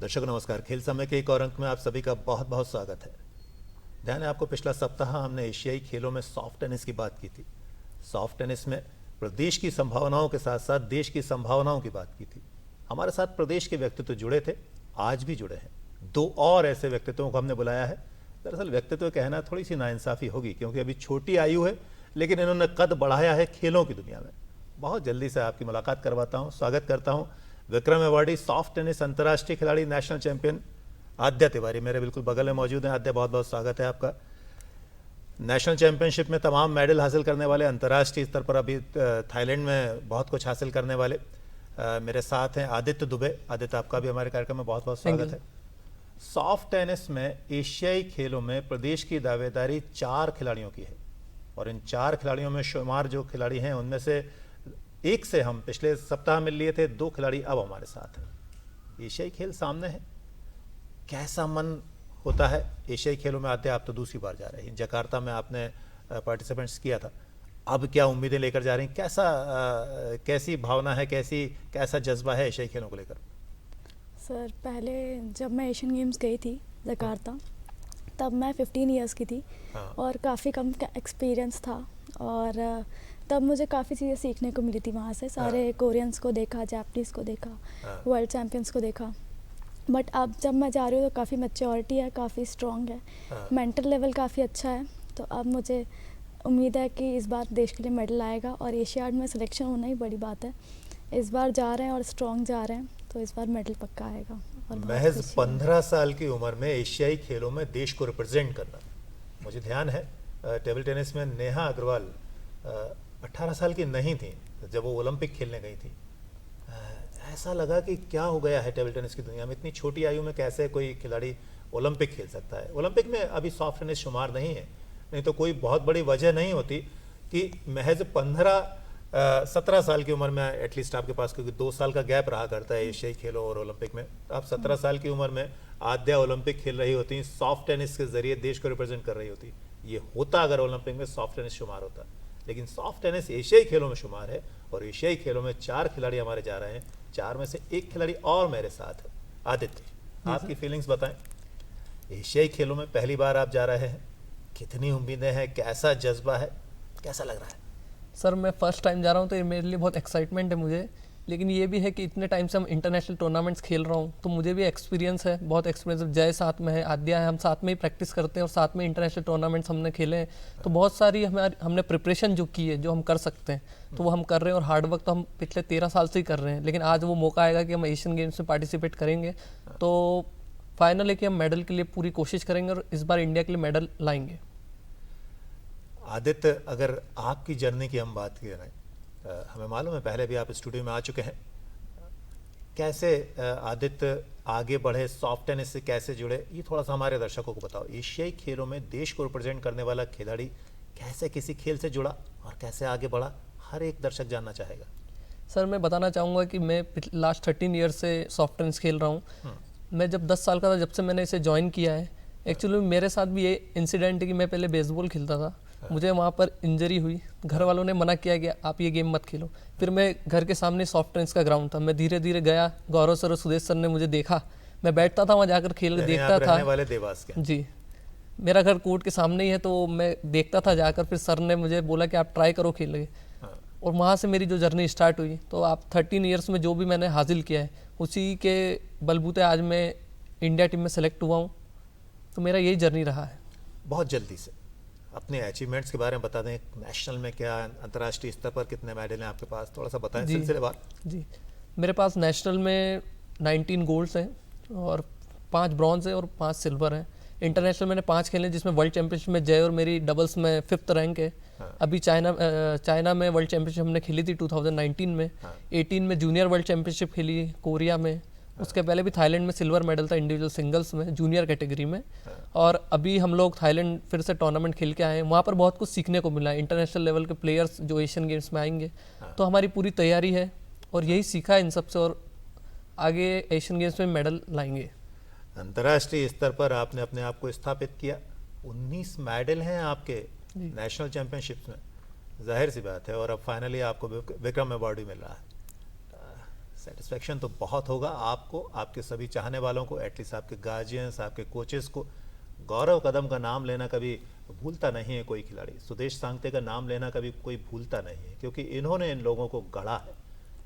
दर्शकों नमस्कार। खेल समय के एक और अंक में आप सभी का बहुत बहुत स्वागत है। ध्यान है आपको, पिछला सप्ताह हमने एशियाई खेलों में सॉफ्ट टेनिस की बात की थी। सॉफ्ट टेनिस में प्रदेश की संभावनाओं के साथ साथ देश की संभावनाओं की बात की थी। हमारे साथ प्रदेश के व्यक्तित्व जुड़े थे, आज भी जुड़े हैं। दो और ऐसे व्यक्तित्वों को हमने बुलाया है। दरअसल व्यक्तित्व कहना थोड़ी सी नाइंसाफ़ी होगी, क्योंकि अभी छोटी आयु है, लेकिन इन्होंने कद बढ़ाया है खेलों की दुनिया में। बहुत जल्दी से आपकी मुलाकात करवाता हूँ। स्वागत करता हूँ विक्रम अवार्डी, सॉफ्ट टेनिस अंतर्राष्ट्रीय खिलाड़ी, नेशनल चैंपियन आद्या तिवारी मेरे बिल्कुल बगल में मौजूद हैं। आद्या, बहुत बहुत स्वागत है आपका। नेशनल चैंपियनशिप में तमाम मेडल हासिल करने वाले, अंतर्राष्ट्रीय स्तर पर अभी थाईलैंड में बहुत कुछ हासिल करने वाले मेरे साथ हैं आदित्य दुबे। आदित्य, आपका भी हमारे कार्यक्रम में बहुत बहुत स्वागत है। सॉफ्ट टेनिस में एशियाई खेलों में प्रदेश की दावेदारी 4 खिलाड़ियों की है, और इन 4 खिलाड़ियों में शुमार जो खिलाड़ी हैं उनमें से एक से हम पिछले सप्ताह मिल लिए थे, 2 खिलाड़ी अब हमारे साथ हैं। एशियाई खेल सामने है, कैसा मन होता है एशियाई खेलों में आते? आप तो दूसरी बार जा रहे हैं, जकार्ता में आपने पार्टिसिपेंट्स किया था, अब क्या उम्मीदें लेकर जा रही हैं? कैसी भावना है, कैसा जज्बा है एशियाई खेलों को लेकर? सर, पहले जब मैं एशियन गेम्स गई थी जकार्ता, तब मैं 15 इयर्स की थी। और काफ़ी कम एक्सपीरियंस था, और तब मुझे काफ़ी चीज़ें सीखने को मिली थी वहाँ से। सारे कोरियंस को देखा, जापानीज़ को देखा, वर्ल्ड चैम्पियंस को देखा। बट अब जब मैं जा रही हूँ तो काफ़ी मैच्योरिटी है, काफ़ी स्ट्रॉन्ग है, मेंटल लेवल काफ़ी अच्छा है। तो अब मुझे उम्मीद है कि इस बार देश के लिए मेडल आएगा, और एशियाड में सिलेक्शन होना ही बड़ी बात है। इस बार जा रहे हैं और स्ट्रॉन्ग जा रहे हैं, तो इस बार मेडल पक्का आएगा। और महज 15 साल की उम्र में एशियाई खेलों में देश को रिप्रेजेंट करना, मुझे ध्यान है टेबल टेनिस में नेहा अग्रवाल 18 साल की नहीं थी जब वो ओलंपिक खेलने गई थी। ऐसा लगा कि क्या हो गया है टेबल टेनिस की दुनिया में, इतनी छोटी आयु में कैसे कोई खिलाड़ी ओलंपिक खेल सकता है। ओलंपिक में अभी सॉफ्ट टेनिस शुमार नहीं है, नहीं तो कोई बहुत बड़ी वजह नहीं होती कि महज 17 साल की उम्र में एटलीस्ट आपके पास, क्योंकि 2 साल का गैप रहा करता है एशियाई खेलों और ओलंपिक में। आप 17 साल की उम्र में आद्या ओलंपिक खेल रही होती, सॉफ्ट टेनिस के जरिए देश को रिप्रेजेंट कर रही होती। ये होता अगर ओलंपिक में सॉफ्ट टेनिस शुमार होता, लेकिन सॉफ्ट टेनिस एशियाई खेलों में शुमार है, और एशियाई खेलों में 4 खिलाड़ी हमारे जा रहे हैं। 4 में से एक खिलाड़ी और मेरे साथ है। आदित्य, आपकी फीलिंग्स बताएं। एशियाई खेलों में पहली बार आप जा रहे हैं, कितनी उम्मीदें हैं, कैसा जज्बा है, कैसा लग रहा है? सर, मैं फर्स्ट टाइम जा रहा हूँ तो ये मेरे लिए बहुत एक्साइटमेंट है मुझे, लेकिन ये भी है कि इतने टाइम से हम इंटरनेशनल टूर्नामेंट्स खेल रहा हूँ, तो मुझे भी एक्सपीरियंस है, बहुत एक्सपीरियंस। जय साथ में है, आद्या है, हम साथ में ही प्रैक्टिस करते हैं और साथ में इंटरनेशनल टूर्नामेंट्स हमने खेले हैं। तो बहुत सारी हमने प्रिपरेशन जो की है, जो हम कर सकते हैं, तो वो हम कर रहे हैं। और हार्ड वर्क तो हम पिछले 13 साल से ही कर रहे हैं, लेकिन आज वो मौका आएगा कि हम एशियन गेम्स में पार्टिसिपेट करेंगे। तो फाइनल है कि हम मेडल के लिए पूरी कोशिश करेंगे और इस बार इंडिया के लिए मेडल लाएंगे। आदित्य, अगर आपकी जर्नी की हम बात करें, हमें मालूम है पहले भी आप स्टूडियो में आ चुके हैं, कैसे आदित्य आगे बढ़े, सॉफ्ट टेनिस से कैसे जुड़े, ये थोड़ा सा हमारे दर्शकों को बताओ। एशियाई खेलों में देश को रिप्रेजेंट करने वाला खिलाड़ी कैसे किसी खेल से जुड़ा और कैसे आगे बढ़ा, हर एक दर्शक जानना चाहेगा। सर, मैं बताना चाहूँगा कि मैं लास्ट 13 ईयर से सॉफ्ट टेनिस खेल रहा हूँ। मैं जब 10 साल का था, जब से मैंने इसे ज्वाइन किया है। एक्चुअली मेरे साथ भी ये इंसिडेंट है कि मैं पहले बेसबॉल खेलता था, मुझे वहाँ पर इंजरी हुई, घर वालों ने मना किया कि आप ये गेम मत खेलो। फिर मैं घर के सामने सॉफ्ट टेनिस का ग्राउंड था, मैं धीरे धीरे गया, गौरव सर और सुदेश सर ने मुझे देखा, मैं बैठता था वहाँ जाकर खेल के देखता था। वाले देवास के? जी, मेरा घर कोर्ट के सामने ही है, तो मैं देखता था जाकर। फिर सर ने मुझे बोला कि आप ट्राई करो खेल, और वहाँ से मेरी जो जर्नी स्टार्ट हुई। तो आप 13 ईयर्स में जो भी मैंने हासिल किया है, उसी के बलबूते आज मैं इंडिया टीम में सेलेक्ट हुआ हूँ। तो मेरा यही जर्नी रहा है। बहुत जल्दी से अपने अचीवमेंट्स के बारे में बता दें। नेशनल में क्या, अंतर्राष्ट्रीय स्तर पर कितने मेडल हैं आपके पास, थोड़ा सा बताएं सिलसिलेवार। जी, मेरे पास नेशनल में 19 गोल्ड्स हैं और 5 ब्रॉन्ज है और 5 सिल्वर हैं। इंटरनेशनल मैंने 5 खेले, जिसमें वर्ल्ड चैंपियनशिप में जय और मेरी डबल्स में 5th रैंक है। अभी चाइना में वर्ल्ड चैंपियनशिप हमने खेली थी 2019 में। 18 में जूनियर वर्ल्ड चैंपियनशिप खेली कोरिया में। उसके पहले भी थाईलैंड में सिल्वर मेडल था इंडिविजुअल सिंगल्स में, जूनियर कैटेगरी में। और अभी हम लोग थाईलैंड फिर से टूर्नामेंट खेल के आए हैं, वहाँ पर बहुत कुछ सीखने को मिला है। इंटरनेशनल लेवल के प्लेयर्स जो एशियन गेम्स में आएंगे, तो हमारी पूरी तैयारी है और यही सीखा है इन सबसे, और आगे एशियन गेम्स में मेडल लाएंगे। अंतर्राष्ट्रीय स्तर पर आपने अपने आप को स्थापित किया, 19 मेडल हैं आपके नेशनल चैंपियनशिप्स में, जाहिर सी बात है। और अब फाइनली आपको विक्रम अवार्ड भी मिल रहा है। सेटिस्फेक्शन तो बहुत होगा आपको, आपके सभी चाहने वालों को, एटलीस्ट आपके गार्जियंस, आपके कोचेस को। गौरव कदम का नाम लेना कभी भूलता नहीं है कोई खिलाड़ी, सुदेश सांगते का नाम लेना कभी कोई भूलता नहीं है, क्योंकि इन्होंने इन लोगों को गढ़ा है,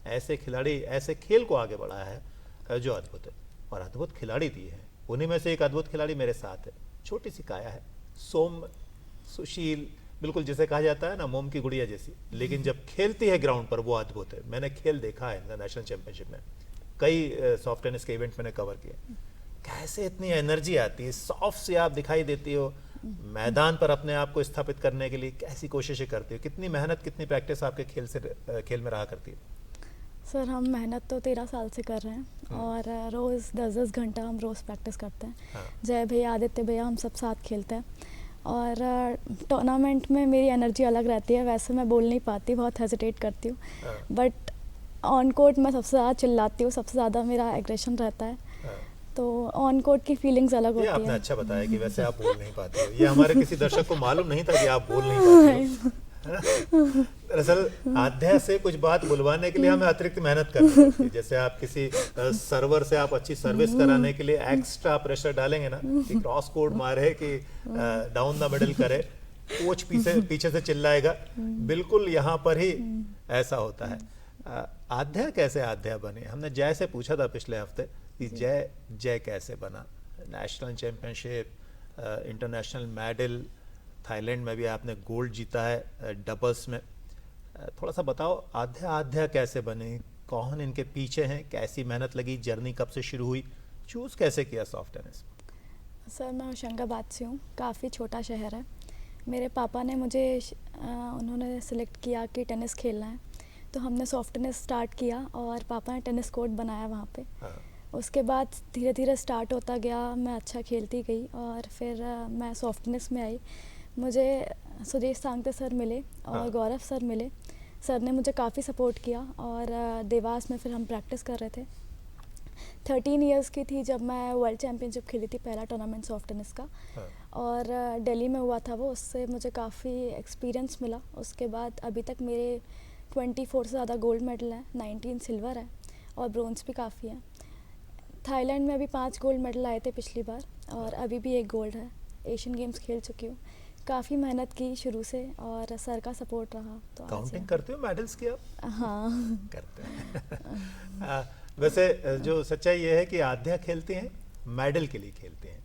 ऐसे खिलाड़ी, ऐसे खेल को आगे बढ़ाया है जो अद्भुत है, और अद्भुत खिलाड़ी दिए हैं। उन्हीं में से एक अद्भुत खिलाड़ी मेरे साथ है, छोटी सी काया है, सौम्य, सुशील, बिल्कुल जिसे कहा जाता है ना मोम की गुड़िया जैसी, लेकिन जब खेलती है ग्राउंड पर वो अद्भुत है। मैंने खेल देखा है इनका नेशनल चैंपियनशिप में, कई सॉफ्ट टेनिस के इवेंट मैंने कवर किए। कैसे इतनी एनर्जी आती है, सॉफ्ट से आप दिखाई देती हो, मैदान पर अपने आप को स्थापित करने के लिए कैसी कोशिशें करती हो, कितनी मेहनत, कितनी प्रैक्टिस आपके खेल में रहा करती है? सर हम मेहनत तो 13 साल से कर रहे हैं और रोज़ 10-10 घंटा हम रोज़ प्रैक्टिस करते हैं। हाँ। जय भैया, आदित्य भैया, हम सब साथ खेलते हैं और टूर्नामेंट में मेरी एनर्जी अलग रहती है। वैसे मैं बोल नहीं पाती, बहुत हेजिटेट करती हूँ, हाँ। बट ऑन कोर्ट मैं सबसे ज़्यादा चिल्लाती हूँ, सबसे ज़्यादा मेरा एग्रेशन रहता है, हाँ। तो ऑन कोर्ट की फीलिंग्स अलग ये होती आपने है। अच्छा बताया कि वैसे आप बोल नहीं पाते हो, ये हमारे किसी दर्शक को मालूम नहीं था कि आप बोल नहीं पाते हो। दरअसल आध्या से कुछ बात बुलवाने के लिए हमें अतिरिक्त मेहनत करनी पड़ती है। जैसे आप किसी सर्वर से आप अच्छी सर्विस कराने के लिए एक्स्ट्रा प्रेशर डालेंगे ना, कि क्रॉस कोड मारे, कि डाउन द मिडल करे, कोच पीछे से चिल्लाएगा, बिल्कुल यहाँ पर ही ऐसा होता है। आध्या कैसे आध्या बनी? हमने जय से पूछा था पिछले हफ्ते कि जय कैसे बना। National championship, international medal, Thailand में भी आपने गोल्ड जीता है डबल्स में। थोड़ा सा बताओ आध्या कैसे बनी, कौन इनके पीछे हैं, कैसी मेहनत लगी, जर्नी कब से शुरू हुई, चूज कैसे किया सॉफ्ट टेनिस? सर मैं होशंगाबाद से हूँ, काफ़ी छोटा शहर है। मेरे पापा ने मुझे उन्होंने सेलेक्ट किया कि टेनिस खेलना है, तो हमने सॉफ्ट टेनिस स्टार्ट किया और पापा ने टेनिस कोर्ट बनाया वहाँ पे। हाँ। उसके बाद धीरे धीरे स्टार्ट होता गया, मैं अच्छा खेलती गई और फिर मैं सॉफ्ट टेनिस में आई। मुझे सुदेश सांगते सर मिले और हाँ। गौरव सर मिले। सर ने मुझे काफ़ी सपोर्ट किया और देवास में फिर हम प्रैक्टिस कर रहे थे। 13 इयर्स की थी जब मैं वर्ल्ड चैम्पियनशिप खेली थी, पहला टूर्नामेंट सॉफ्ट टेनिस का। हाँ। और दिल्ली में हुआ था वो, उससे मुझे काफ़ी एक्सपीरियंस मिला। उसके बाद अभी तक मेरे 24 से ज़्यादा गोल्ड मेडल हैं, 19 सिल्वर है और ब्रोंज भी काफ़ी हैं। थाईलैंड में अभी 5 गोल्ड मेडल आए थे पिछली बार और अभी भी 1 गोल्ड है। एशियन गेम्स खेल चुकी हूँ। काफ़ी मेहनत की शुरू से और सर का सपोर्ट रहा तो आज काउंटिंग यहाँ। करते हो मेडल्स की आप? हाँ। करते हैं। वैसे जो सच्चाई ये है कि आध्या खेलती हैं, मेडल के लिए खेलती हैं।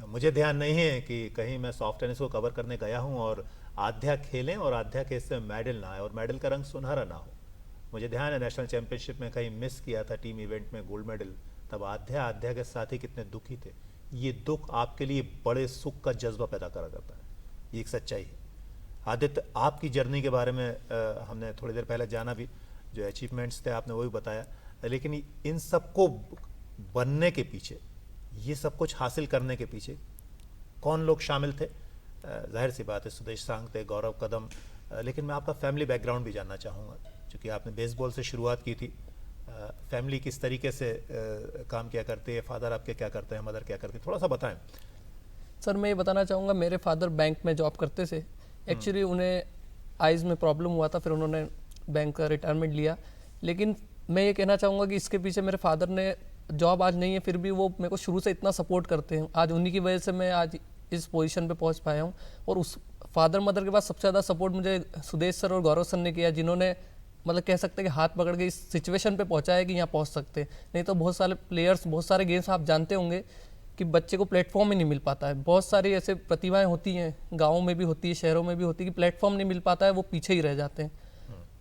मुझे ध्यान नहीं है कि कहीं मैं सॉफ्ट टेनिस को कवर करने गया हूं और आध्या खेलें और आध्या के इससे मेडल ना आए और मेडल का रंग सुनहरा ना हो। मुझे ध्यान है नेशनल चैंपियनशिप में कहीं मिस किया था टीम इवेंट में गोल्ड मेडल, तब आध्या के साथी कितने दुखी थे। ये दुख आपके लिए बड़े सुख का जज्बा पैदा करा करता है, ये एक सच्चाई है। आदित्य, आपकी जर्नी के बारे में हमने थोड़ी देर पहले जाना भी, जो अचीवमेंट्स थे आपने वो भी बताया, लेकिन इन सबको बनने के पीछे, ये सब कुछ हासिल करने के पीछे कौन लोग शामिल थे? जाहिर सी बात है सुदेश सांगते, गौरव कदम, लेकिन मैं आपका फैमिली बैकग्राउंड भी जानना चाहूँगा, क्योंकि आपने बेसबॉल से शुरुआत की थी। फैमिली किस तरीके से काम किया करते हैं, फादर आपके क्या करते हैं, मदर क्या करती है, थोड़ा सा बताएं। सर मैं ये बताना चाहूँगा, मेरे फादर बैंक में जॉब करते थे। एक्चुअली उन्हें आइज़ में प्रॉब्लम हुआ था, फिर उन्होंने बैंक का रिटायरमेंट लिया। लेकिन मैं ये कहना चाहूँगा कि इसके पीछे मेरे फादर ने, जॉब आज नहीं है फिर भी वो मेरे को शुरू से इतना सपोर्ट करते हैं। आज उन्हीं की वजह से मैं आज इस पोजीशन पे पहुँच पाया हूँ। और उस फादर मदर के बाद सबसे ज़्यादा सपोर्ट मुझे सुदेश सर और गौरव सर ने किया, जिन्होंने मतलब कह सकते हैं कि हाथ पकड़ के इस सिचुएशन पे पहुंचा है कि यहाँ पहुंच सकते हैं। नहीं तो बहुत सारे प्लेयर्स, बहुत सारे गेम्स आप जानते होंगे कि बच्चे को प्लेटफॉर्म ही नहीं मिल पाता है। बहुत सारी ऐसे प्रतिभाएं होती हैं, गाँवों में भी होती है, शहरों में भी होती है, कि प्लेटफॉर्म नहीं मिल पाता है, वो पीछे ही रह जाते हैं।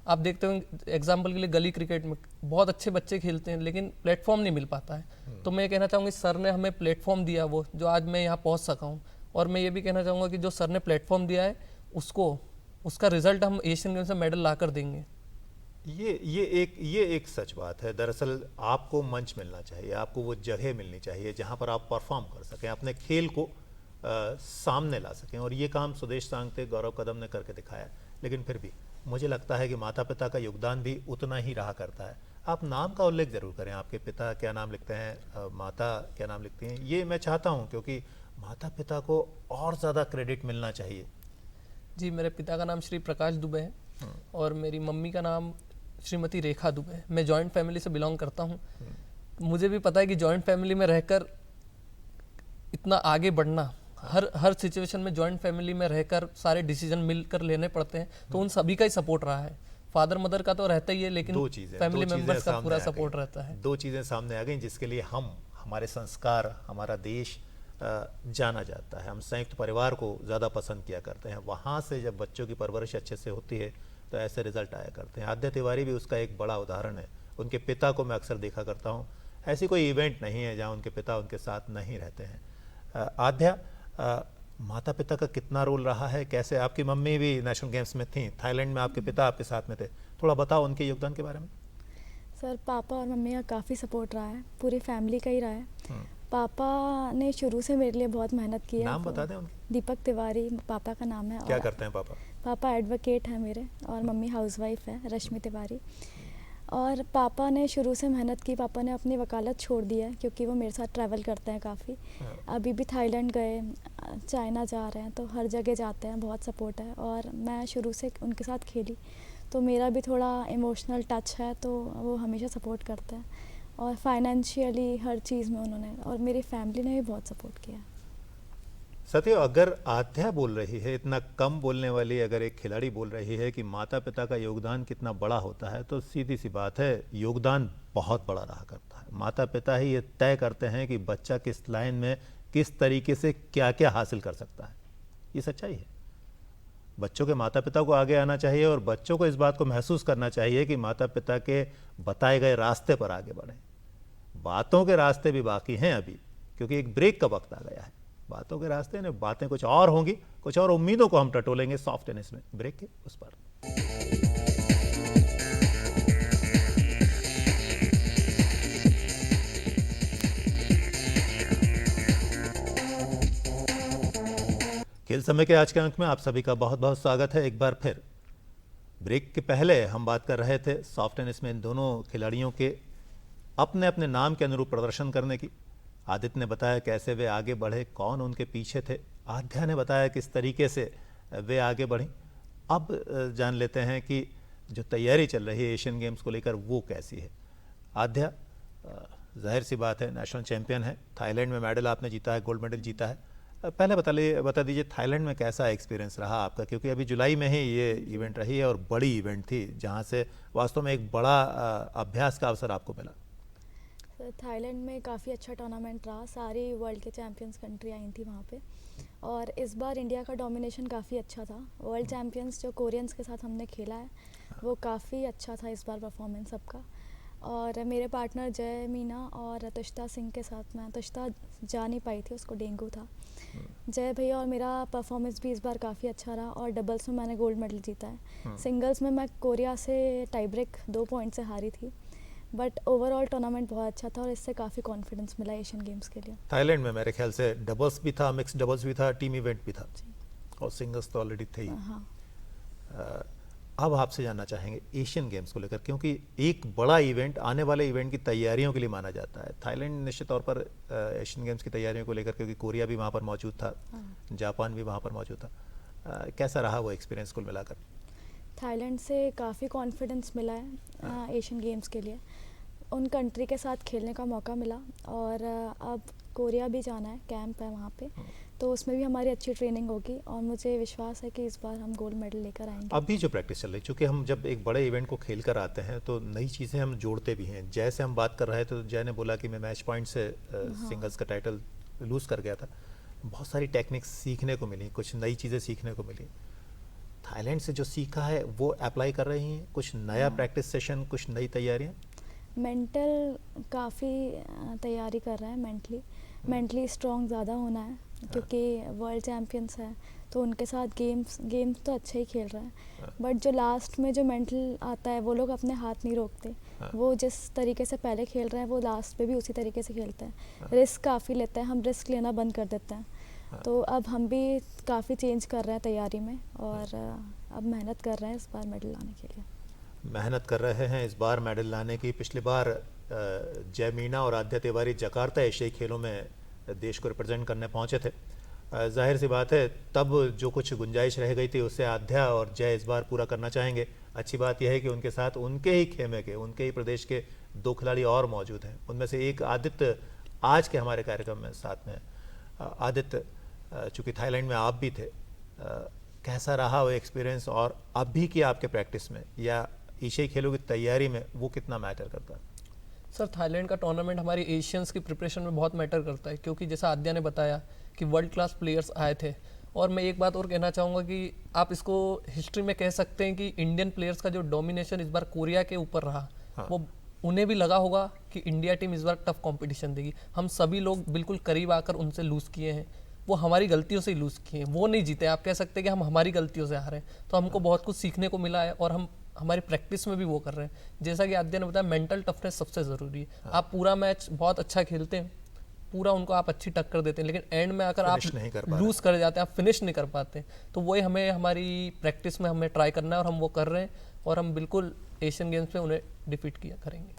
आप देखते हो एग्जाम्पल के लिए गली क्रिकेट में बहुत अच्छे बच्चे खेलते हैं लेकिन प्लेटफॉर्म नहीं मिल पाता है। तो मैं ये कहना चाहूँगा सर ने हमें प्लेटफॉर्म दिया, वो जो आज मैं यहाँ पहुँच सका हूँ। और मैं ये भी कहना चाहूँगा कि जो सर ने प्लेटफॉर्म दिया है उसका रिजल्ट हम एशियन गेम्स में मेडल ला कर देंगे। ये एक सच बात है। दरअसल आपको मंच मिलना चाहिए, आपको वो जगह मिलनी चाहिए जहाँ पर आप परफॉर्म कर सकें, अपने खेल को सामने ला सकें, और ये काम सुदेश सांगते, गौरव कदम ने करके दिखाया। लेकिन फिर भी मुझे लगता है कि माता पिता का योगदान भी उतना ही रहा करता है। आप नाम का उल्लेख ज़रूर करें, आपके पिता क्या नाम लिखते हैं, माता क्या नाम लिखती हैं, ये मैं चाहता हूँ, क्योंकि माता पिता को और ज़्यादा क्रेडिट मिलना चाहिए। जी, मेरे पिता का नाम श्री प्रकाश दुबे है और मेरी मम्मी का नाम श्रीमती रेखा दुबे। मैं जॉइंट फैमिली से बिलोंग करता हूँ। मुझे भी पता है कि जॉइंट फैमिली में रहकर इतना आगे बढ़ना, हर सिचुएशन में जॉइंट फैमिली में रहकर सारे डिसीजन मिलकर लेने पड़ते हैं, तो उन सभी का ही सपोर्ट रहा है। फादर मदर का तो रहता ही है, लेकिन फैमिली मेंबर्स का पूरा सपोर्ट रहता है। दो चीज़ें सामने आ गई जिसके लिए हमारे संस्कार, हमारा देश जाना जाता है। हम संयुक्त परिवार को ज़्यादा पसंद किया करते हैं। वहाँ से जब बच्चों की परवरिश अच्छे से होती है तो ऐसे रिजल्ट आया करते हैं। आद्या तिवारी भी उसका एक बड़ा उदाहरण है। उनके पिता को मैं अक्सर देखा करता हूँ। ऐसी कोई इवेंट नहीं है जहाँ उनके पिता उनके साथ नहीं रहते हैं। आद्या, माता पिता का कितना रोल रहा है? कैसे आपकी मम्मी भी नेशनल गेम्स में थी, थाईलैंड में आपके पिता आपके साथ में थे, थोड़ा बताओ उनके योगदान के बारे में। सर, पापा और मम्मी का काफ़ी सपोर्ट रहा है, पूरी फैमिली का ही रहा है। पापा ने शुरू से मेरे लिए बहुत मेहनत की है। नाम बता दें उनके। दीपक तिवारी पापा का नाम है। क्या करते हैं पापा? पापा एडवोकेट हैं मेरे, और मम्मी हाउसवाइफ है, रश्मि तिवारी। और पापा ने शुरू से मेहनत की। पापा ने अपनी वकालत छोड़ दी है क्योंकि वो मेरे साथ ट्रैवल करते हैं काफ़ी। अभी भी थाईलैंड गए, चाइना जा रहे हैं, तो हर जगह जाते हैं, बहुत सपोर्ट है। और मैं शुरू से उनके साथ खेली तो मेरा भी थोड़ा इमोशनल टच है, तो वो हमेशा सपोर्ट करते हैं। और फाइनेंशियली हर चीज़ में उन्होंने, और मेरी फैमिली ने भी बहुत सपोर्ट किया। सत्य, अगर आद्या बोल रही है, इतना कम बोलने वाली अगर एक खिलाड़ी बोल रही है कि माता पिता का योगदान कितना बड़ा होता है, तो सीधी सी बात है, योगदान बहुत बड़ा रहा करता है। माता पिता ही ये तय करते हैं कि बच्चा किस लाइन में किस तरीके से क्या क्या हासिल कर सकता है। ये सच्चाई है। बच्चों के माता पिता को आगे आना चाहिए और बच्चों को इस बात को महसूस करना चाहिए कि माता पिता के बताए गए रास्ते पर आगे बढ़ें। बातों के रास्ते भी बाकी हैं अभी, क्योंकि एक ब्रेक का वक्त आ गया है। बातों के रास्ते ने बातें कुछ और होंगी, कुछ और उम्मीदों को हम टटोलेंगे सॉफ्ट टेनिस में, ब्रेक के उस पर। खेल समय के आज के अंक में आप सभी का बहुत बहुत स्वागत है एक बार फिर। ब्रेक के पहले हम बात कर रहे थे सॉफ्ट टेनिस में इन दोनों खिलाड़ियों के अपने अपने नाम के अनुरूप प्रदर्शन करने की। आदित्य ने बताया कैसे वे आगे बढ़े, कौन उनके पीछे थे। आद्या ने बताया किस तरीके से वे आगे बढ़ी। अब जान लेते हैं कि जो तैयारी चल रही है एशियन गेम्स को लेकर वो कैसी है। आद्या, जाहिर सी बात है नेशनल चैंपियन है, थाईलैंड में मेडल आपने जीता है, गोल्ड मेडल जीता है। पहले बता दीजिए थाईलैंड में कैसा एक्सपीरियंस रहा आपका, क्योंकि अभी जुलाई में ही ये इवेंट रही है और बड़ी इवेंट थी जहाँ से वास्तव में एक बड़ा अभ्यास का अवसर आपको मिला। थाईलैंड में काफ़ी अच्छा टूर्नामेंट रहा। सारी वर्ल्ड के चैंपियंस कंट्री आई थी वहाँ पे, और इस बार इंडिया का डोमिनेशन काफ़ी अच्छा था। वर्ल्ड चैंपियंस जो कोरियंस के साथ हमने खेला है वो काफ़ी अच्छा था इस बार परफॉर्मेंस सबका। और मेरे पार्टनर जय मीना और तुष्टा सिंह के साथ मैं, तुष्टा जा नहीं पाई थी, उसको डेंगू था। जय भैया और मेरा परफॉर्मेंस भी इस बार काफ़ी अच्छा रहा, और डबल्स में मैंने गोल्ड मेडल जीता है। सिंगल्स में मैं कोरिया से टाई ब्रेक 2 पॉइंट से हारी थी, बट ओवरऑल टूर्नामेंट बहुत अच्छा था और इससे काफ़ी कॉन्फिडेंस मिला एशियन गेम्स के लिए। थाईलैंड में मेरे ख्याल से डबल्स भी था, मिक्स डबल्स भी था, टीम इवेंट भी था, और सिंगल्स तो ऑलरेडी थे ही। हाँ। अब आपसे जानना चाहेंगे एशियन गेम्स को लेकर, क्योंकि एक बड़ा इवेंट आने वाले इवेंट की तैयारियों के लिए माना जाता है। थाईलैंड निश्चित तौर पर एशियन गेम्स की तैयारियों को लेकर, क्योंकि कोरिया भी वहाँ पर मौजूद था, जापान भी वहाँ पर मौजूद था, कैसा रहा वो एक्सपीरियंस कुल मिलाकर? थाईलैंड से काफ़ी कॉन्फिडेंस मिला है एशियन गेम्स के लिए। उन कंट्री के साथ खेलने का मौका मिला, और अब कोरिया भी जाना है, कैंप है वहाँ पे, तो उसमें भी हमारी अच्छी ट्रेनिंग होगी, और मुझे विश्वास है कि इस बार हम गोल्ड मेडल लेकर आएंगे। अभी जो प्रैक्टिस चल रही है, चूँकि हम जब एक बड़े इवेंट को खेल कर आते हैं तो नई चीज़ें हम जोड़ते भी हैं। जैसे हम बात कर रहे थे तो जय ने बोला कि मैं मैच पॉइंट से सिंगल्स का टाइटल लूज़ कर गया था। बहुत सारी टेक्निक्स सीखने को मिली, कुछ नई चीज़ें सीखने को मिली। थाईलैंड से जो सीखा है वो अप्लाई कर रही हैं, कुछ नया प्रैक्टिस सेशन, कुछ नई तैयारियाँ? मेंटल काफ़ी तैयारी कर रहे हैं, मेंटली स्ट्रॉन्ग ज़्यादा होना है, क्योंकि वर्ल्ड चैम्पियंस है तो उनके साथ गेम्स तो अच्छे ही खेल रहे हैं, बट जो लास्ट में जो मेंटल आता है वो लोग अपने हाथ नहीं रोकते। वो जिस तरीके से पहले खेल रहे हैं वो लास्ट पे भी उसी तरीके से खेलते हैं। रिस्क काफ़ी लेते हैं, हम रिस्क लेना बंद कर देते हैं। तो अब हम भी काफ़ी चेंज कर रहे हैं तैयारी में, और अब मेहनत कर रहे हैं इस बार मेडल लाने के लिए। मेहनत कर रहे हैं इस बार मेडल लाने की। पिछली बार जय मीना और आद्या तिवारी जकार्ता एशियाई खेलों में देश को रिप्रेजेंट करने पहुंचे थे। जाहिर सी बात है, तब जो कुछ गुंजाइश रह गई थी उससे आध्या और जय इस बार पूरा करना चाहेंगे। अच्छी बात यह है कि उनके साथ उनके ही खेमे के, उनके ही प्रदेश के 2 खिलाड़ी और मौजूद हैं। उनमें से एक आदित्य आज के हमारे कार्यक्रम में साथ में। आदित्य, चूँकि थाईलैंड में आप भी थे, कैसा रहा वो एक्सपीरियंस, और अभी की आपके प्रैक्टिस में या एशियाई खेलों की तैयारी में वो कितना मैटर करता है? सर, थाईलैंड का टूर्नामेंट हमारी एशियंस की प्रिपरेशन में बहुत मैटर करता है, क्योंकि जैसा आद्या ने बताया कि वर्ल्ड क्लास प्लेयर्स आए थे। और मैं एक बात और कहना चाहूँगा कि आप इसको हिस्ट्री में कह सकते हैं कि इंडियन प्लेयर्स का जो डोमिनेशन इस बार कोरिया के ऊपर रहा, वो उन्हें भी लगा होगा कि इंडिया टीम इस बार टफ कंपटीशन देगी। हम सभी लोग बिल्कुल करीब आकर उनसे लूज़ किए हैं, वो हमारी गलतियों से ही लूज़ किए हैं, वो नहीं जीते। आप कह सकते हैं कि हम हमारी गलतियों से हारे हैं। तो हमको बहुत कुछ सीखने को मिला है और हम हमारी प्रैक्टिस में भी वो कर रहे हैं। जैसा कि आद्या ने बताया, मेंटल टफनेस सबसे ज़रूरी है। आप पूरा मैच बहुत अच्छा खेलते हैं, पूरा उनको आप अच्छी टक्कर देते हैं, लेकिन एंड में आकर आप लूज कर जाते हैं, आप फिनिश नहीं कर पाते। तो वही हमें हमारी प्रैक्टिस में हमें ट्राई करना है और हम वो कर रहे हैं, और हम बिल्कुल एशियन गेम्स में उन्हें डिफीट किया करेंगे।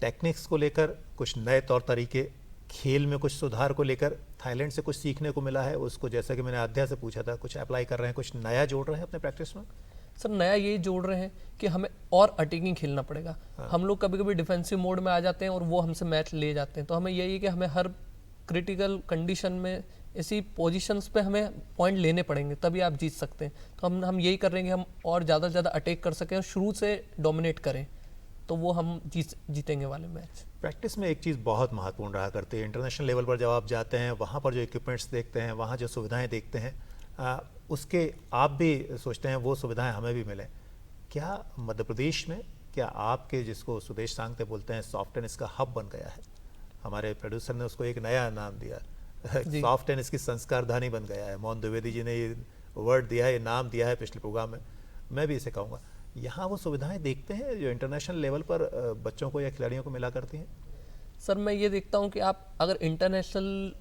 टेक्निक्स को लेकर कुछ नए तौर तरीके, खेल में कुछ सुधार को लेकर थाईलैंड से कुछ सीखने को मिला है, उसको जैसा कि मैंने आध्या से पूछा था, कुछ अप्लाई कर रहे हैं, कुछ नया जोड़ रहे हैं अपने प्रैक्टिस में? सर, नया यही जोड़ रहे हैं कि हमें और अटैकिंग खेलना पड़ेगा। हम लोग कभी कभी डिफेंसिव मोड में आ जाते हैं और वो हमसे मैच ले जाते हैं। तो हमें यही है कि हमें हर क्रिटिकल कंडीशन में ऐसी पोजीशंस पे हमें पॉइंट लेने पड़ेंगे, तभी आप जीत सकते हैं। तो हम यही कर रहे हैं कि हम और ज़्यादा से ज़्यादा अटैक कर सकें और शुरू से डोमिनेट करें, तो वो हम जीतेंगे वाले मैच। प्रैक्टिस में एक चीज़ बहुत महत्वपूर्ण रहा करती है, इंटरनेशनल लेवल पर जब आप जाते हैं, वहाँ पर जो इक्विपमेंट्स देखते हैं, वहाँ जो सुविधाएं देखते हैं, उसके आप भी सोचते हैं वो सुविधाएं हमें भी मिलें। क्या मध्य प्रदेश में, क्या आपके जिसको सुदेश सांगते बोलते हैं सॉफ्ट टेनिस का हब बन गया है? हमारे प्रोड्यूसर ने उसको एक नया नाम दिया, सॉफ्ट टेनिस की संस्कारधानी बन गया है। मोहन द्विवेदी जी ने ये वर्ड दिया है, ये नाम दिया है पिछले प्रोग्राम में, मैं भी इसे कहूँगा। यहाँ वो सुविधाएं देखते हैं जो इंटरनेशनल लेवल पर बच्चों को या खिलाड़ियों को मिला करती हैं? सर, मैं ये देखता हूँ कि आप अगर इंटरनेशनल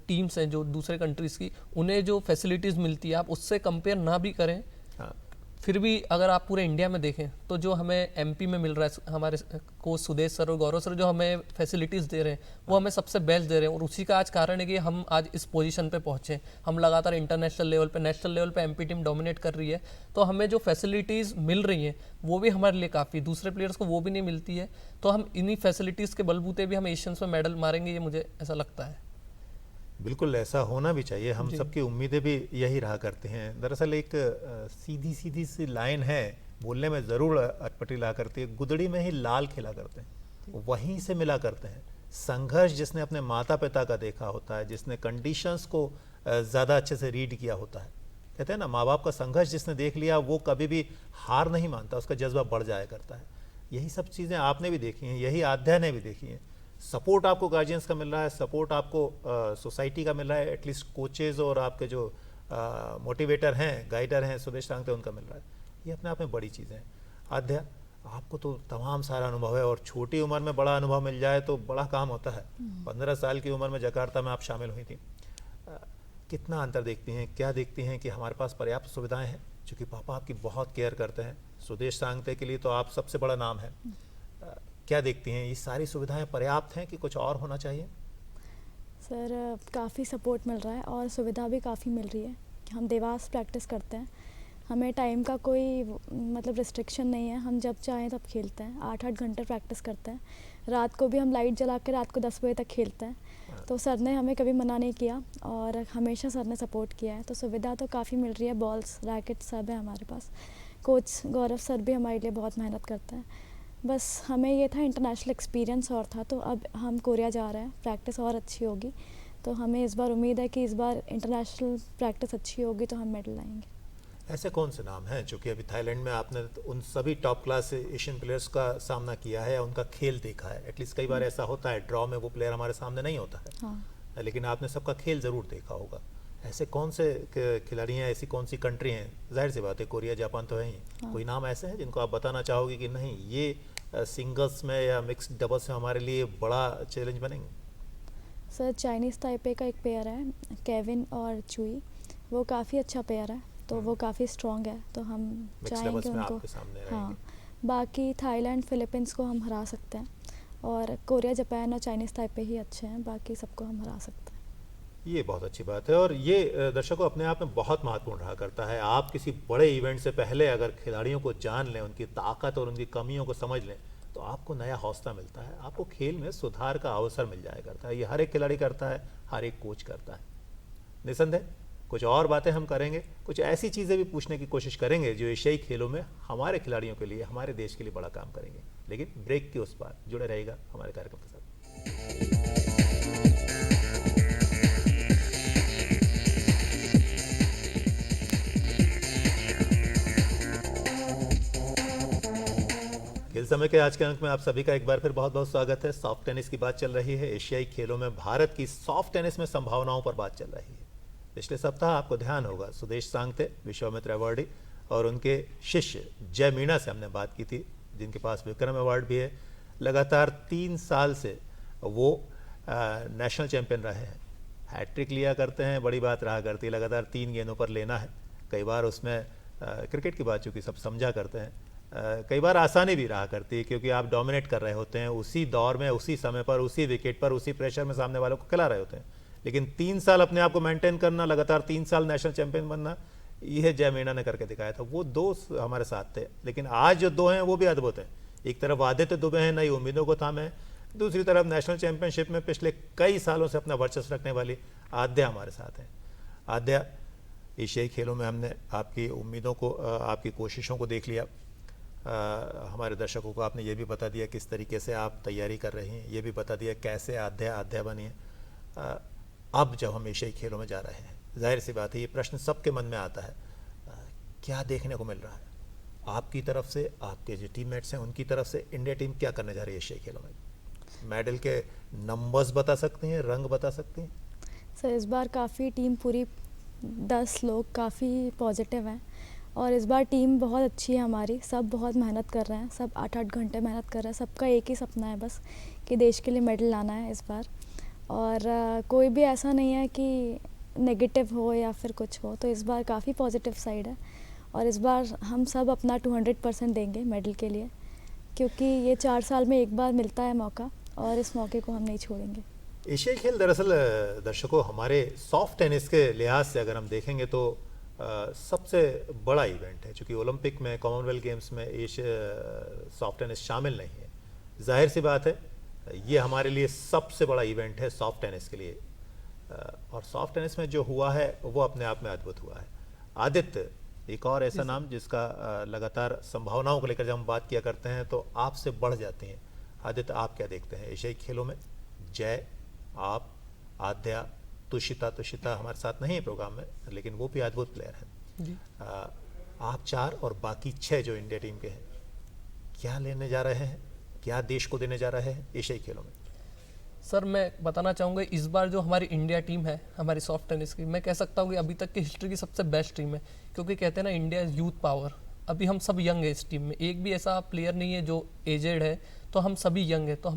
टीम्स हैं जो दूसरे कंट्रीज़ की, उन्हें जो फैसिलिटीज़ मिलती है आप उससे कंपेयर ना भी करें। फिर भी अगर आप पूरे इंडिया में देखें तो जो हमें एमपी में मिल रहा है, हमारे कोच सुदेश सर और गौरव सर जो हमें फैसिलिटीज़ दे रहे हैं, वो हमें सबसे बेस्ट दे रहे हैं। और उसी का आज कारण है कि हम आज इस पोजीशन पे पहुँचे। हम लगातार इंटरनेशनल लेवल पे, नेशनल लेवल पे एमपी टीम डोमिनेट कर रही है। तो हमें जो फैसिलिटीज़ मिल रही हैं वो भी हमारे लिए काफ़ी, दूसरे प्लेयर्स को वो भी नहीं मिलती है। तो हम इन्हीं फैसिलिटीज़ के बलबूते भी हम एशियंस में मेडल मारेंगे, ये मुझे ऐसा लगता है। बिल्कुल ऐसा होना भी चाहिए, हम सबकी उम्मीदें भी यही रहा करती हैं। दरअसल एक सीधी सीधी सी लाइन है, बोलने में ज़रूर अटपटी ला करती है, गुदड़ी में ही लाल खिला करते हैं, वहीं से मिला करते हैं। संघर्ष जिसने अपने माता पिता का देखा होता है, जिसने कंडीशंस को ज़्यादा अच्छे से रीड किया होता है, कहते हैं ना, माँ बाप का संघर्ष जिसने देख लिया वो कभी भी हार नहीं मानता, उसका जज्बा बढ़ जाया करता है। यही सब चीज़ें आपने भी देखी हैं, यही आध्या ने भी देखी हैं। सपोर्ट आपको गार्जियंस का मिल रहा है, सपोर्ट आपको सोसाइटी का मिल रहा है, एटलीस्ट कोचेज़ और आपके जो मोटिवेटर हैं, गाइडर हैं, सुदेश सांगते, उनका मिल रहा है। ये अपने आप में बड़ी चीज़ें हैं। आध्या, आपको तो तमाम सारा अनुभव है, और छोटी उम्र में बड़ा अनुभव मिल जाए तो बड़ा काम होता है। 15 साल की उम्र में जकार्ता में आप शामिल हुई थी। कितना अंतर देखती हैं, क्या देखती हैं कि हमारे पास पर्याप्त सुविधाएँ हैं? चूँकि पापा आपकी बहुत केयर करते हैं, सुदेश सांगते के लिए तो आप सबसे बड़ा नाम है। क्या देखती हैं, ये सारी सुविधाएं पर्याप्त हैं कि कुछ और होना चाहिए? सर, काफ़ी सपोर्ट मिल रहा है और सुविधा भी काफ़ी मिल रही है। हम देवास प्रैक्टिस करते हैं, हमें टाइम का कोई मतलब रिस्ट्रिक्शन नहीं है, हम जब चाहें तब खेलते हैं। 8-8 घंटे प्रैक्टिस करते हैं, रात को भी हम लाइट जला के रात को 10 बजे तक खेलते हैं। तो सर ने हमें कभी मना नहीं किया और हमेशा सर ने सपोर्ट किया है। तो सुविधा तो काफ़ी मिल रही है, बॉल्स, रैकेट सब है हमारे पास। कोच गौरव सर भी हमारे लिए बहुत मेहनत करते हैं। बस हमें ये था इंटरनेशनल एक्सपीरियंस और था, तो अब हम कोरिया जा रहे हैं, प्रैक्टिस और अच्छी होगी। तो हमें इस बार उम्मीद है कि इस बार इंटरनेशनल प्रैक्टिस अच्छी होगी तो हम मेडल लाएंगे। ऐसे कौन से नाम हैं, चूँकि अभी थाईलैंड में आपने उन सभी टॉप क्लास एशियन प्लेयर्स का सामना किया है, उनका खेल देखा है, एटलीस्ट कई बार ऐसा होता है ड्रॉ में वो प्लेयर हमारे सामने नहीं होता है। हाँ। लेकिन आपने सबका खेल ज़रूर देखा होगा। ऐसे कौन से खिलाड़ी हैं, ऐसी कौन सी कंट्री हैं? जाहिर सी बात है कोरिया जापान तो है ही। हाँ। कोई नाम ऐसे हैं जिनको आप बताना चाहोगे कि नहीं, ये सिंगल्स में या मिक्स्ड डबल्स में हमारे लिए बड़ा चैलेंज बनेंगे? सर, चाइनीज़ ताइपे का एक पेयर है केविन और चुई, वो काफ़ी अच्छा पेयर है, तो वो काफ़ी स्ट्रॉन्ग है, तो हम चाहेंगे उनको। हाँ, बाकी थाईलैंड, फिलीपींस को हम हरा सकते हैं, और कोरिया, जापान और चाइनीज़ ताइपे ही अच्छे हैं, बाकी सबको हम हरा सकते हैं। ये बहुत अच्छी बात है और ये दर्शकों अपने आप में बहुत महत्वपूर्ण रहा करता है। आप किसी बड़े इवेंट से पहले अगर खिलाड़ियों को जान लें, उनकी ताकत और उनकी कमियों को समझ लें, तो आपको नया हौसला मिलता है, आपको खेल में सुधार का अवसर मिल जाया करता है। ये हर एक खिलाड़ी करता है, हर एक कोच करता है। निसंदेह कुछ और बातें हम करेंगे, कुछ ऐसी चीज़ें भी पूछने की कोशिश करेंगे जो एशियाई खेलों में हमारे खिलाड़ियों के लिए, हमारे देश के लिए बड़ा काम करेंगे। लेकिन ब्रेक के उस पार जुड़े रहेगा हमारे कार्यक्रम के साथ। खेल समय के आज के अंक में आप सभी का एक बार फिर बहुत बहुत स्वागत है। सॉफ्ट टेनिस की बात चल रही है। एशियाई खेलों में भारत की सॉफ्ट टेनिस में संभावनाओं पर बात चल रही है। पिछले सप्ताह आपको ध्यान होगा सुदेश सांगते, विश्वामित्र अवार्डी और उनके शिष्य जय मीणा से हमने बात की थी, जिनके पास विक्रम अवार्ड भी है। लगातार 3 साल से वो नेशनल चैंपियन रहे हैं। हैट्रिक लिया करते हैं, बड़ी बात रहा करती है, लगातार 3 गेंदों पर लेना है। कई बार उसमें क्रिकेट की बात चूँकि सब समझा करते हैं, कई बार आसानी भी रहा करती है क्योंकि आप डोमिनेट कर रहे होते हैं उसी दौर में, उसी समय पर, उसी विकेट पर, उसी प्रेशर में सामने वालों को खिला रहे होते हैं। लेकिन 3 साल अपने आप को मेंटेन करना, लगातार 3 साल नेशनल चैंपियन बनना, यह जय मीणा ने करके दिखाया था। वो 2 हमारे साथ थे, लेकिन आज जो 2 हैं वो भी अद्भुत हैं। एक तरफ आदित्य दुबे हैं, नई उम्मीदों को थामे, दूसरी तरफ नेशनल चैंपियनशिप में पिछले कई सालों से अपना वर्चस्व रखने वाली आद्या हमारे साथ हैं। आद्या, एशियाई खेलों में हमने आपकी उम्मीदों को, आपकी कोशिशों को देख लिया। हमारे दर्शकों को आपने ये भी बता दिया किस तरीके से आप तैयारी कर रही हैं, ये भी बता दिया कैसे आद्या बनी है। अब जब हम एशियाई खेलों में जा रहे हैं, जाहिर सी बात है ये प्रश्न सबके मन में आता है, क्या देखने को मिल रहा है आपकी तरफ से, आपके जो टीममेट्स हैं उनकी तरफ से? इंडिया टीम क्या करने जा रही है एशियाई खेलों में? मेडल के नंबर्स बता सकती हैं, रंग बता सकती हैं? सर इस बार काफ़ी टीम पूरी 10 लोग काफ़ी पॉजिटिव हैं और इस बार टीम बहुत अच्छी है हमारी। सब बहुत मेहनत कर रहे हैं, सब 8-8 घंटे मेहनत कर रहे हैं। सबका एक ही सपना है बस कि देश के लिए मेडल लाना है इस बार। और कोई भी ऐसा नहीं है कि नेगेटिव हो या फिर कुछ हो, तो इस बार काफ़ी पॉजिटिव साइड है। और इस बार हम सब अपना 200% देंगे मेडल के लिए, क्योंकि ये 4 साल में एक बार मिलता है मौका और इस मौके को हम नहीं छोड़ेंगे। एशियाई खेल दरअसल दर्शकों हमारे सॉफ्ट टेनिस के लिहाज से अगर हम देखेंगे तो सबसे बड़ा इवेंट है। चूँकि ओलंपिक में, कॉमनवेल्थ गेम्स में सॉफ्ट टेनिस शामिल नहीं है, जाहिर सी बात है ये हमारे लिए सबसे बड़ा इवेंट है सॉफ्ट टेनिस के लिए। और सॉफ्ट टेनिस में जो हुआ है वो अपने आप में अद्भुत हुआ है। आदित्य, एक और ऐसा नाम जिसका लगातार संभावनाओं को लेकर जब हम बात किया करते हैं तो आपसे बढ़ जाती हैं। आदित्य, आप क्या देखते हैं एशियाई खेलों में? जय, आप, आद्या, तुषिता हमारे साथ नहीं है प्रोग्राम में, लेकिन वो भी अद्भुत प्लेयर हैं। आप 4 और बाकी 6 जो इंडिया टीम के हैं, क्या लेने जा रहे हैं, क्या देश को देने जा रहे हैं एशियाई खेलों में? सर मैं बताना चाहूँगा इस बार जो हमारी इंडिया टीम है हमारी सॉफ्ट टेनिस की, मैं कह सकता हूँ कि अभी तक की हिस्ट्री की सबसे बेस्ट टीम है। क्योंकि कहते हैं ना इंडिया इज़ यूथ पावर। अभी हम सब यंग है इस टीम में, एक भी ऐसा प्लेयर नहीं है जो एजेड है, तो हम सभी यंग है। तो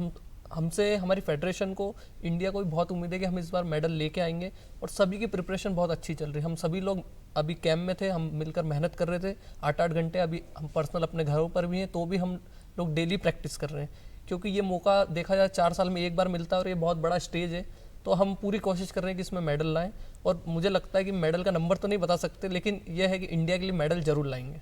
हमसे हमारी फेडरेशन को, इंडिया को भी बहुत उम्मीद है कि हम इस बार मेडल लेके आएंगे। और सभी की प्रिपरेशन बहुत अच्छी चल रही है। हम सभी लोग अभी कैंप में थे, हम मिलकर मेहनत कर रहे थे 8-8 घंटे। अभी हम पर्सनल अपने घरों पर भी हैं तो भी हम लोग डेली प्रैक्टिस कर रहे हैं, क्योंकि ये मौका देखा जाए 4 साल में एक बार मिलता है और ये बहुत बड़ा स्टेज है। तो हम पूरी कोशिश कर रहे हैं कि इसमें मेडल लाएं। और मुझे लगता है कि मेडल का नंबर तो नहीं बता सकते, लेकिन यह है कि इंडिया के लिए मेडल जरूर लाएंगे।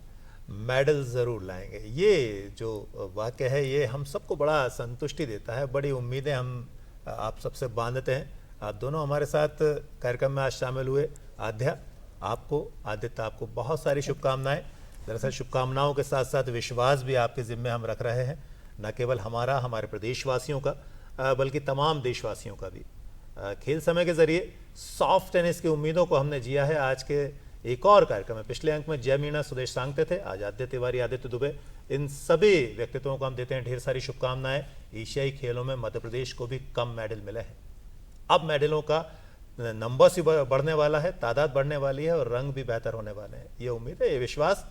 मेडल ज़रूर लाएंगे, ये जो वाक़या है ये हम सबको बड़ा संतुष्टि देता है। बड़ी उम्मीदें हम आप सबसे बांधते हैं। आप दोनों हमारे साथ कार्यक्रम में आज शामिल हुए। आद्या, आपको, आदित्य, आपको बहुत सारी शुभकामनाएं। दरअसल शुभकामनाओं के साथ साथ विश्वास भी आपके ज़िम्मे हम रख रहे हैं, न केवल हमारा, हमारे प्रदेशवासियों का, बल्कि तमाम देशवासियों का भी। खेल समय के ज़रिए सॉफ्ट टेनिस की उम्मीदों को हमने जिया है। आज के एक और कार्यक्रम में पिछले अंक में जय मीणा, सुदेश सांगते थे, आज आदित्य तिवारी, आदित्य दुबे, इन सभी व्यक्तित्वों को हम देते हैं ढेर सारी शुभकामनाएं। एशियाई खेलों में मध्य प्रदेश को भी कम मेडल मिले हैं। अब मेडलों का नंबर भी बढ़ने वाला है, तादाद बढ़ने वाली है और रंग भी बेहतर होने वाले हैं। ये उम्मीद है, ये विश्वास।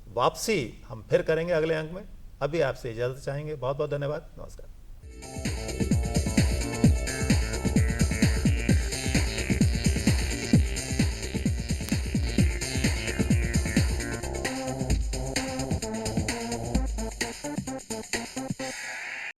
वापसी हम फिर करेंगे अगले अंक में। अभी आपसे इजाज़त चाहेंगे। बहुत बहुत धन्यवाद, नमस्कार।